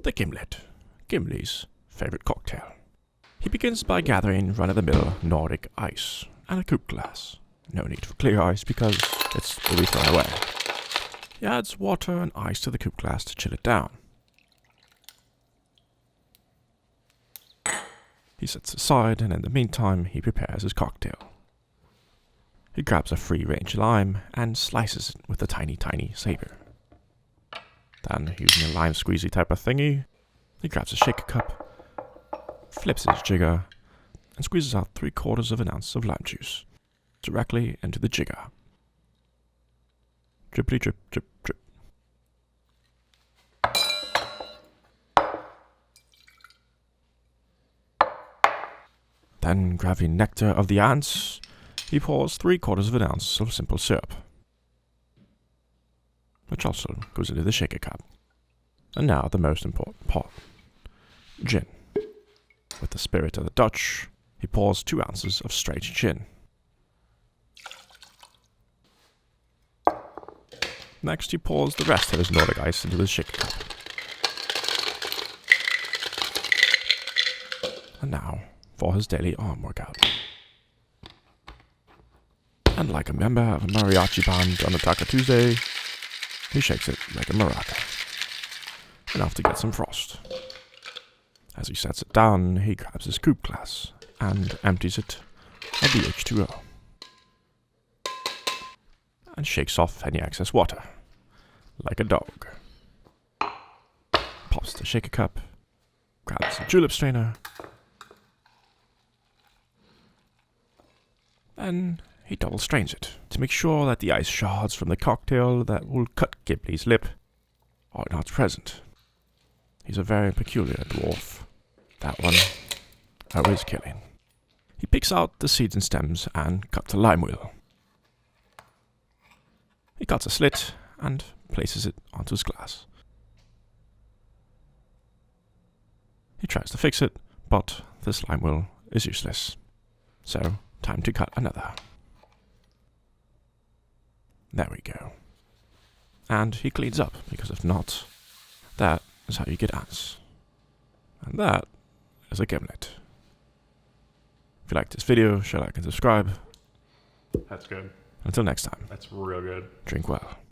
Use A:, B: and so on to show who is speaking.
A: The Gimlet, Gimli's favorite cocktail. He begins by gathering run-of-the-mill Nordic ice and a coupe glass. No need for clear ice because will be thrown away. He adds water and ice to the coupe glass to chill it down. He sets aside, and in the meantime he prepares his cocktail. He grabs a free-range lime and slices it with a tiny saber. Then, using a lime squeezy type of thingy, he grabs a shaker cup, flips his jigger, and squeezes out 3/4 of an ounce of lime juice directly into the jigger. Drippity drip, drip, drip. Then, grabbing nectar of the ants, he pours 3/4 of an ounce of simple syrup, which also goes into the shaker cup. And now the most important part. Gin. With the spirit of the Dutch, he pours 2 ounces of straight gin. Next he pours the rest of his Nordic ice into the shaker cup. And now for his daily arm workout. And like a member of a mariachi band on a Taco Tuesday, he shakes it like a maraca. Enough to get some frost. As he sets it down, he grabs his coupe glass and empties it of the H2O. And shakes off any excess water, like a dog. Pops the shaker cup, grabs a julep strainer, and he double strains it to make sure that the ice shards from the cocktail that will cut Gimli's lip are not present. He's a very peculiar dwarf. That one, always killing. He picks out the seeds and stems and cuts a lime wheel. He cuts a slit and places it onto his glass. He tries to fix it, but this lime wheel is useless. So, time to cut another. There we go. And he cleans up, because if not, that is how you get ants. And that is a gimlet. If you liked this video, share, like, and subscribe.
B: That's good.
A: Until next time,
B: That's real good.
A: drink well.